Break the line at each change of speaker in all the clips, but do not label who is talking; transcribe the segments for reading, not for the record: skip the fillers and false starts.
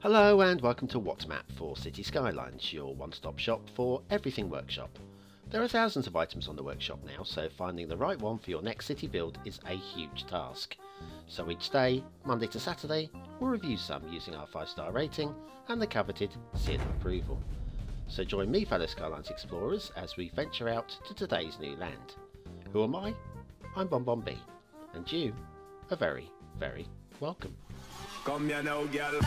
Hello and welcome to WhatMap for Cities Skylines, your one-stop shop for everything workshop. There are thousands of items on the workshop now, so finding the right one for your next city build is a huge task. So each day, Monday to Saturday, we'll review some using our 5-star rating and the coveted seal of approval. So join me, fellow Skylines explorers, as we venture out to today's new land. Who am I? I'm BonBonB, and you are very, very welcome.
Come here now, girl.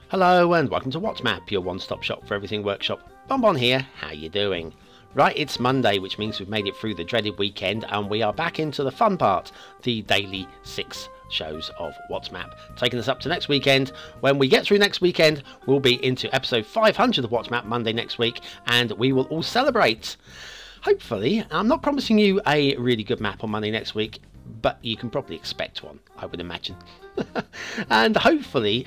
Hello and welcome to WhatMap, your one-stop shop for everything workshop. BonBon here, how you doing? Right, it's Monday, which means we've made it through the dreaded weekend and we are back into the fun part, the daily 6 shows of WhatMap, taking us up to next weekend. When we get through next weekend, we'll be into episode 500 of WhatMap Monday next week, and we will all celebrate. Hopefully, I'm not promising you a really good map on Monday next week, but you can probably expect one, I would imagine. And hopefully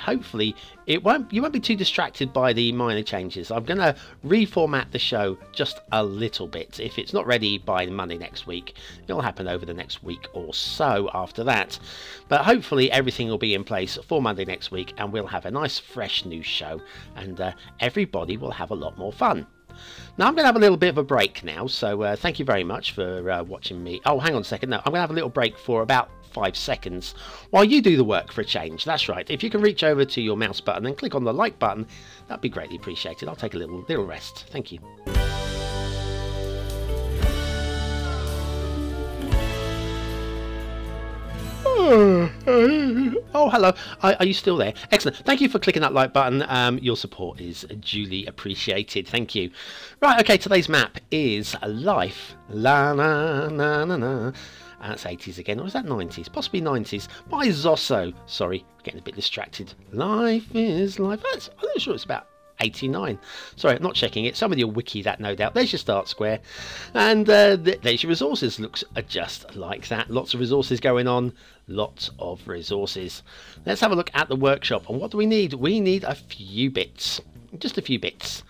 you won't be too distracted by the minor changes. I'm going to reformat the show just a little bit. If it's not ready by Monday next week, it'll happen over the next week or so after that. But hopefully everything will be in place for Monday next week, and we'll have a nice fresh new show, and everybody will have a lot more fun. Now I'm going to have a little bit of a break now, so thank you very much for watching me. Oh, hang on a second. No, I'm going to have a little break for about 5 seconds while you do the work for a change. That's right. If you can reach over to your mouse button and click on the like button, that'd be greatly appreciated. I'll take a little rest. Thank you. Oh, hello. Are you still there? Excellent. Thank you for clicking that like button. Your support is duly appreciated. Thank you. Right, okay, today's map is Life. La na na na na. That's 80s again, or is that 90s? Possibly 90s. By Zosso. Sorry, getting a bit distracted. Life is life. I'm not sure it's about 89. Sorry, I'm not checking it. Somebody will wiki that, no doubt. There's your start square, and there's your resources. Looks just like that. Lots of resources going on. Lots of resources. Let's have a look at the workshop. And what do we need? We need a few bits. Just a few bits.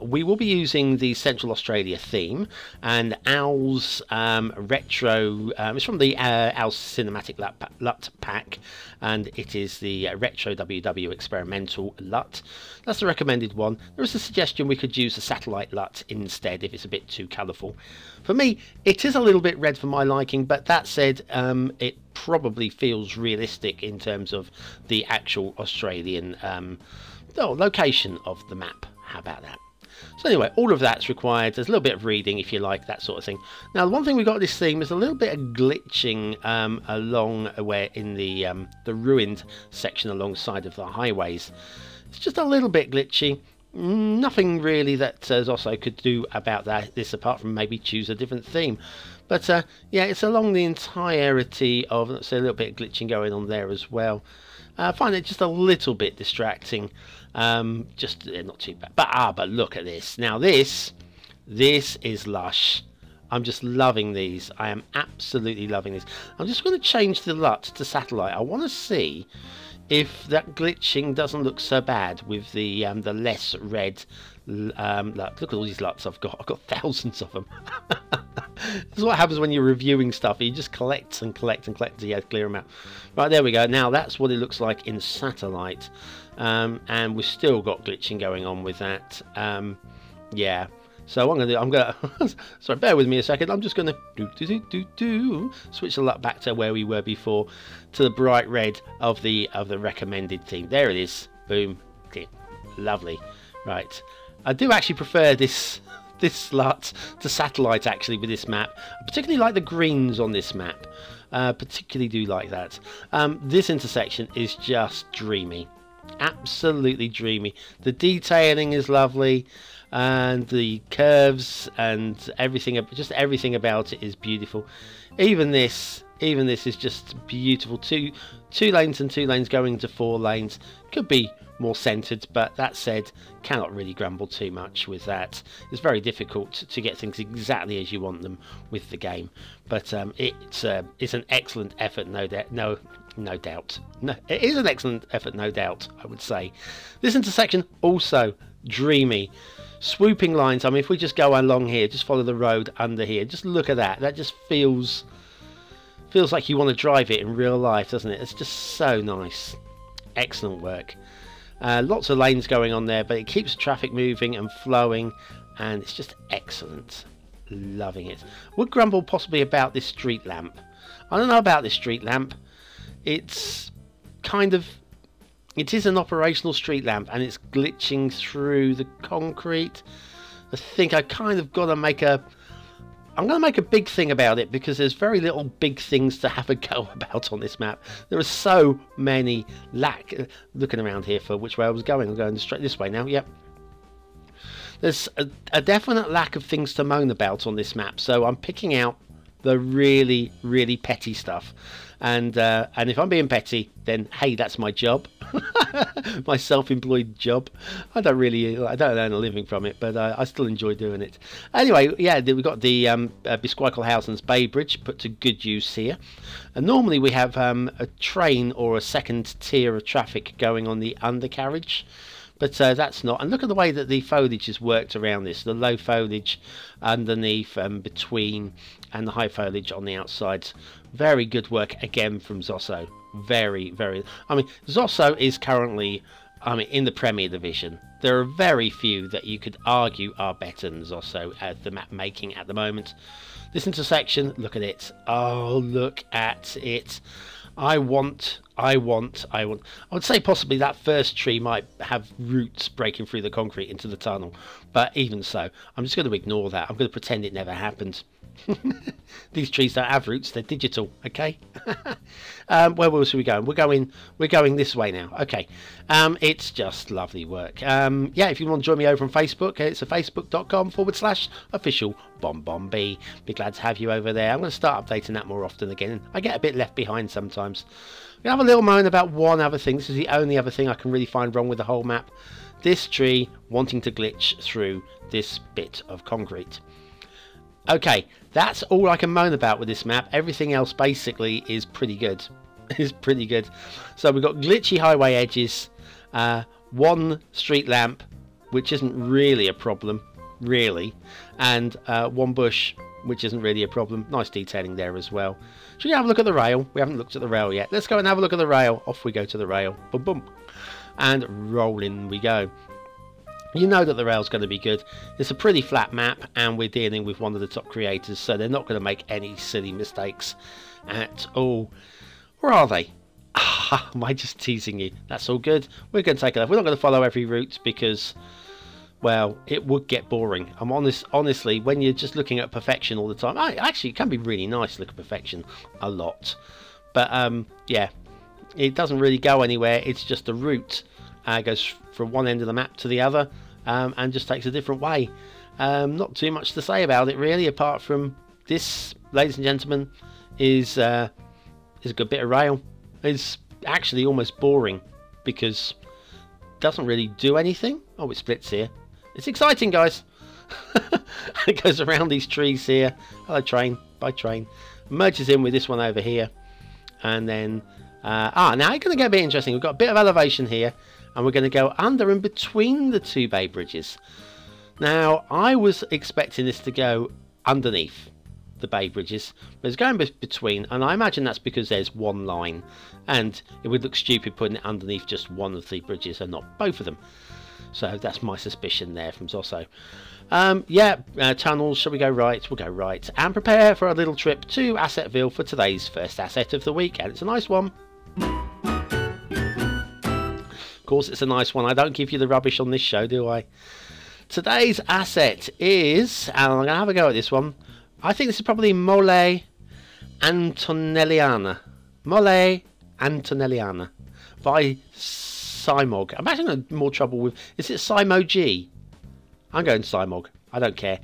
We will be using the Central Australia theme, and Owl's retro. It's from the Owl's Cinematic LUT pack, and it is the retro WW experimental LUT. That's the recommended one. There is a suggestion we could use a satellite LUT instead if it's a bit too colourful. For me, it is a little bit red for my liking, but that said, it probably feels realistic in terms of the actual Australian location of the map. How about that? So anyway, all of that's required. There's a little bit of reading if you like, that sort of thing. Now, the one thing we got with this theme is a little bit of glitching along where in the ruined section alongside of the highways. It's just a little bit glitchy. Nothing really that Zosso could do about this apart from maybe choose a different theme. But yeah, it's along the entirety of, let's say, a little bit of glitching going on there as well. I find it just a little bit distracting. Just not too bad. But look at this. Now this is lush. I'm just loving these. I am absolutely loving these. I'm just going to change the LUT to satellite. I want to see if that glitching doesn't look so bad with the less red LUT. Look at all these LUTs I've got. I've got thousands of them. This is what happens when you're reviewing stuff. You just collect and collect and collect until you clear them out. Right, there we go. Now that's what it looks like in satellite. And we've still got glitching going on with that. Yeah. So I'm gonna sorry, bear with me a second. I'm just gonna switch the LUT back to where we were before, to the bright red of the recommended theme. There it is. Boom. Okay. Lovely. Right. I do actually prefer this LUT to satellite actually with this map. I particularly like the greens on this map. Particularly do like that. This intersection is just dreamy. Absolutely dreamy. The detailing is lovely, and the curves and everything, just everything about it is beautiful. Even this is just beautiful. Two lanes and 2 lanes going to 4 lanes. Could be more centered, but that said, cannot really grumble too much with that. It's very difficult to get things exactly as you want them with the game, but it's an excellent effort, no doubt. No, it is an excellent effort, no doubt, I would say. This intersection, also dreamy. Swooping lines. I mean, if we just go along here, just follow the road under here, just look at that. That just feels like you want to drive it in real life, doesn't it? It's just so nice. Excellent work. Lots of lanes going on there, but it keeps traffic moving and flowing, and it's just excellent. Loving it. Would grumble possibly about this street lamp. I don't know about this street lamp. It's kind of... It is an operational street lamp, and it's glitching through the concrete. I think I kind of got to make a... I'm going to make a big thing about it, because there's very little big things to have a go about on this map. There are so many looking around here for which way I was going. I'm going straight this way now. Yep. There's a definite lack of things to moan about on this map, so I'm picking out the really, really petty stuff. And if I'm being petty, then hey, that's my job. My self-employed job. I don't earn a living from it, but I still enjoy doing it. Anyway, yeah, we've got the Bisquickelhausen's Bay Bridge put to good use here. And normally we have a train or a second tier of traffic going on the undercarriage, but that's not. And look at the way that the foliage is worked around this. The low foliage underneath, between, and the high foliage on the outsides. Very good work again from Zosso. Very, very... I mean, Zosso is currently, in the Premier Division. There are very few that you could argue are better than Zosso at the map making at the moment. This intersection, look at it. Oh, look at it. I would say possibly that first tree might have roots breaking through the concrete into the tunnel, but even so, I'm just going to ignore that. I'm going to pretend it never happened. These trees don't have roots, they're digital. Okay. Where else are we going? We're going this way now. Okay. It's just lovely work. Yeah, if you want to join me over on Facebook, it's facebook.com/official BonBonB. Be glad to have you over there. I'm going to start updating that more often again. I get a bit left behind sometimes. I'm going to have a little moan about one other thing. This is the only other thing I can really find wrong with the whole map. This tree wanting to glitch through this bit of concrete. Okay, that's all I can moan about with this map. Everything else basically is pretty good. Is pretty good. So we've got glitchy highway edges, one street lamp, which isn't really a problem, really, and one bush, which isn't really a problem. Nice detailing there as well. Should we have a look at the rail? We haven't looked at the rail yet. Let's go and have a look at the rail. Off we go to the rail. Boom, boom. And rolling we go. You know that the rail's going to be good. It's a pretty flat map, and we're dealing with one of the top creators, so they're not going to make any silly mistakes at all. Or are they? Am I just teasing you? That's all good. We're going to take it off. We're not going to follow every route because, well, it would get boring. I'm honest. Honestly, when you're just looking at perfection all the time, actually, it can be really nice to look at perfection a lot. But yeah, it doesn't really go anywhere. It's just a route. Goes from one end of the map to the other, and just takes a different way. Not too much to say about it really, apart from this, ladies and gentlemen, is a good bit of rail. It's actually almost boring because it doesn't really do anything. Oh, it splits here. It's exciting, guys. It goes around these trees here. Hello, train. Bye, train. Merges in with this one over here, and then now it's going to get a bit interesting. We've got a bit of elevation here, and we're going to go under and between the two bay bridges. Now, I was expecting this to go underneath the bay bridges, but it's going between, and I imagine that's because there's one line, and it would look stupid putting it underneath just one of the bridges and not both of them. So that's my suspicion there from Zosso. Tunnels, shall we go right? We'll go right, and prepare for a little trip to Assetville for today's first asset of the week, and it's a nice one. Of course it's a nice one. I don't give you the rubbish on this show, do I? Today's asset is, and I'm going to have a go at this one, I think this is probably Mole Antonelliana. Mole Antonelliana by Simog. I'm having more trouble with, is it Simog? I'm going Simog. I don't care.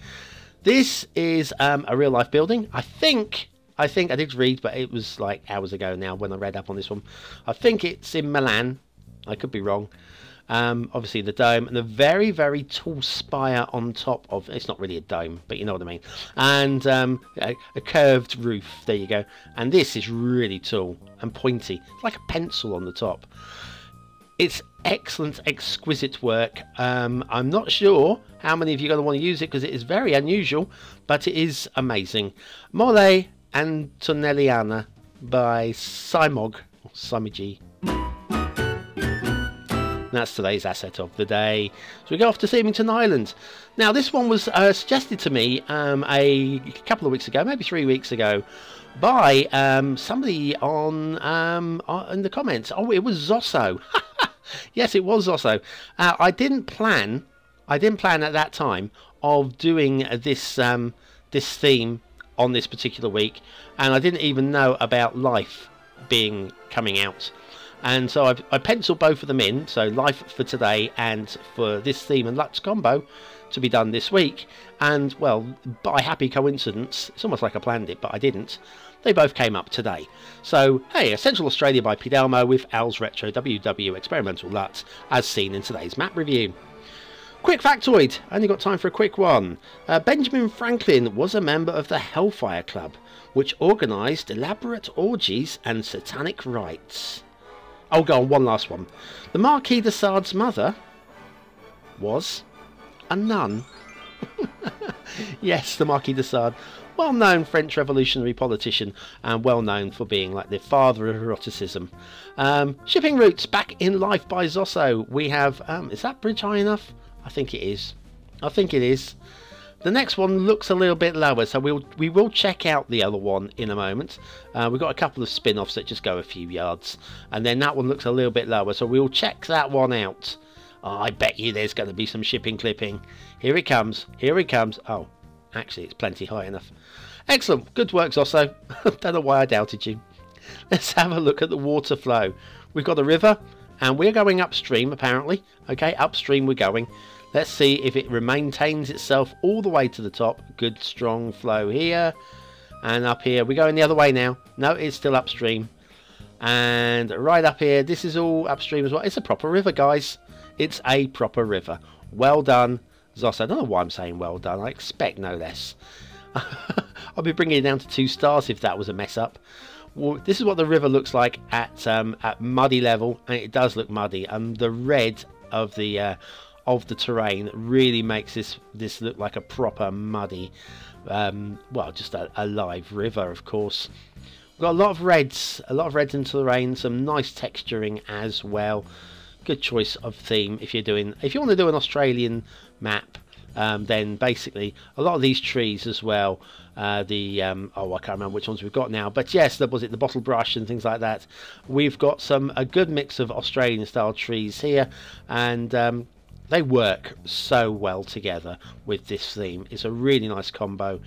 This is a real life building. I think I did read, but it was like hours ago now when I read up on this one. I think it's in Milan. I could be wrong. Obviously the dome and the very, very tall spire on top of, it's not really a dome, but you know what I mean, and a curved roof. There you go. And this is really tall and pointy. It's like a pencil on the top. It's excellent, exquisite work. I'm not sure how many of you are going to want to use it because it is very unusual, but it is amazing. Mole Antonelliana by Simog, or Simog. That's today's asset of the day. So we go off to Themington Island. Now this one was suggested to me a couple of weeks ago, maybe 3 weeks ago, by somebody on in the comments. Oh, it was Zosso. Yes, it was Zosso. I didn't plan at that time of doing this this theme on this particular week, and I didn't even know about Life coming out. And so I penciled both of them in, so Life for today and for this theme and Lux combo to be done this week. And, well, by happy coincidence, it's almost like I planned it, but I didn't. They both came up today. So, hey, Central Australia by Pidelmo with Al's Retro WW Experimental LUT, as seen in today's map review. Quick factoid, only got time for a quick one. Benjamin Franklin was a member of the Hellfire Club, which organised elaborate orgies and satanic rites. Oh, go on, one last one. The Marquis de Sade's mother was a nun. Yes, the Marquis de Sade, well-known French revolutionary politician and well-known for being like the father of eroticism. Shipping routes back in Life by Zosso. We have, is that bridge high enough? I think it is. I think it is. The next one looks a little bit lower, so we will check out the other one in a moment. We've got a couple of spin-offs that just go a few yards, and then that one looks a little bit lower, so we'll check that one out. Oh, I bet you there's going to be some shipping clipping. Here it comes. Here it comes. Oh, actually, it's plenty high enough. Excellent. Good work, Zosso. Don't know why I doubted you. Let's have a look at the water flow. We've got a river, and we're going upstream, apparently. Okay, upstream we're going. Let's see if it maintains itself all the way to the top. Good strong flow here. And up here. We're going the other way now. No, it's still upstream. And right up here. This is all upstream as well. It's a proper river, guys. It's a proper river. Well done, Zosso. I don't know why I'm saying well done. I expect no less. I'll be bringing it down to 2 stars if that was a mess up. Well, this is what the river looks like at muddy level. And it does look muddy. And the red of the terrain really makes this look like a proper muddy, well, just a live river, of course. We've got a lot of reds into the rain, some nice texturing as well. Good choice of theme if you want to do an Australian map. Then basically a lot of these trees as well. Oh, I can't remember which ones we've got now, but yes, was it the bottle brush and things like that. We've got a good mix of Australian style trees here, and they work so well together with this theme. It's a really nice combo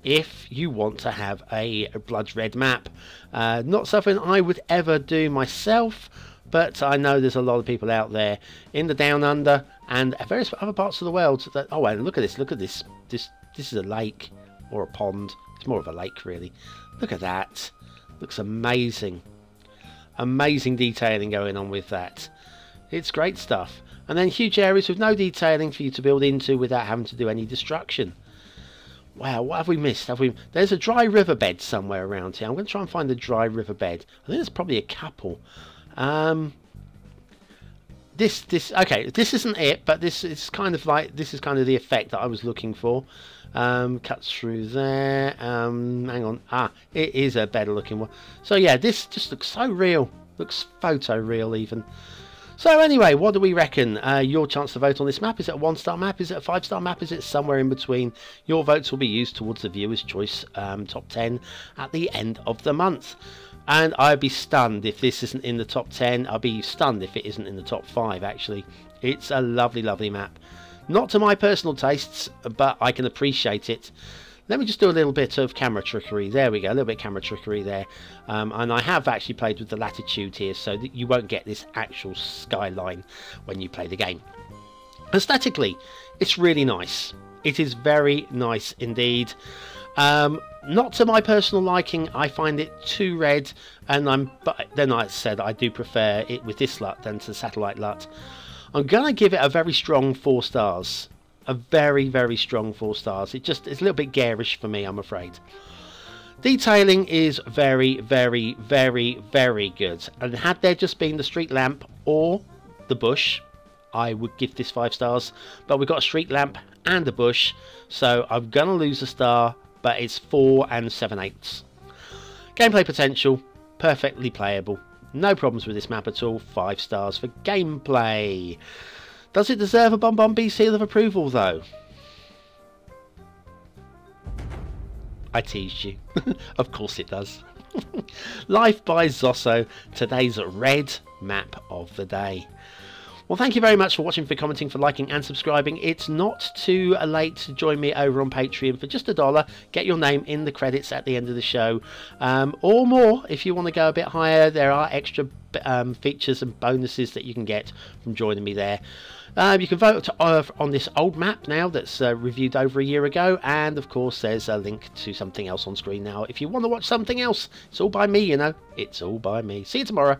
if you want to have a blood red map. Not something I would ever do myself, but I know there's a lot of people out there in the Down Under and various other parts of the world that, oh, and look at this. This is a lake or a pond. It's more of a lake, really. Look at that. Looks amazing. Amazing detailing going on with that. It's great stuff. And then huge areas with no detailing for you to build into without having to do any destruction. Wow, what have we missed? There's a dry riverbed somewhere around here. I'm going to try and find the dry riverbed. I think there's probably a couple. Okay, this isn't it, but this is kind of the effect that I was looking for. Cuts through there. Hang on. It is a better looking one. So yeah, this just looks so real. Looks photo real even. So anyway, what do we reckon? Your chance to vote on this map. Is it a 1-star map? Is it a 5-star map? Is it somewhere in between? Your votes will be used towards the viewer's choice top 10 at the end of the month. And I'd be stunned if this isn't in the top 10. I'll be stunned if it isn't in the top 5, actually. It's a lovely, lovely map. Not to my personal tastes, but I can appreciate it. Let me just do a little bit of camera trickery. There we go, a little bit of camera trickery there. And I have actually played with the latitude here, so that you won't get this actual skyline when you play the game. Aesthetically, it's really nice. It is very nice indeed. Not to my personal liking. I find it too red, and but then I said I do prefer it with this LUT than to satellite LUT. I'm going to give it a very strong 4 stars. A very, very strong 4 stars. It's a little bit garish for me, I'm afraid. Detailing is very, very, very, very good. And had there just been the street lamp or the bush, I would give this 5 stars. But we've got a street lamp and a bush, so I'm going to lose a star, but it's 4 7/8. Gameplay potential, perfectly playable. No problems with this map at all. 5 stars for gameplay. Does it deserve a BonBonB seal of approval, though? I teased you. Of course it does. Life by Zosso, today's red map of the day. Well, thank you very much for watching, for commenting, for liking and subscribing. It's not too late to join me over on Patreon for just $1. Get your name in the credits at the end of the show, or more if you want to go a bit higher. There are extra features and bonuses that you can get from joining me there. You can vote on this old map now that's reviewed over a year ago, and of course there's a link to something else on screen now if you want to watch something else. It's all by me, you know. It's all by me. See you tomorrow.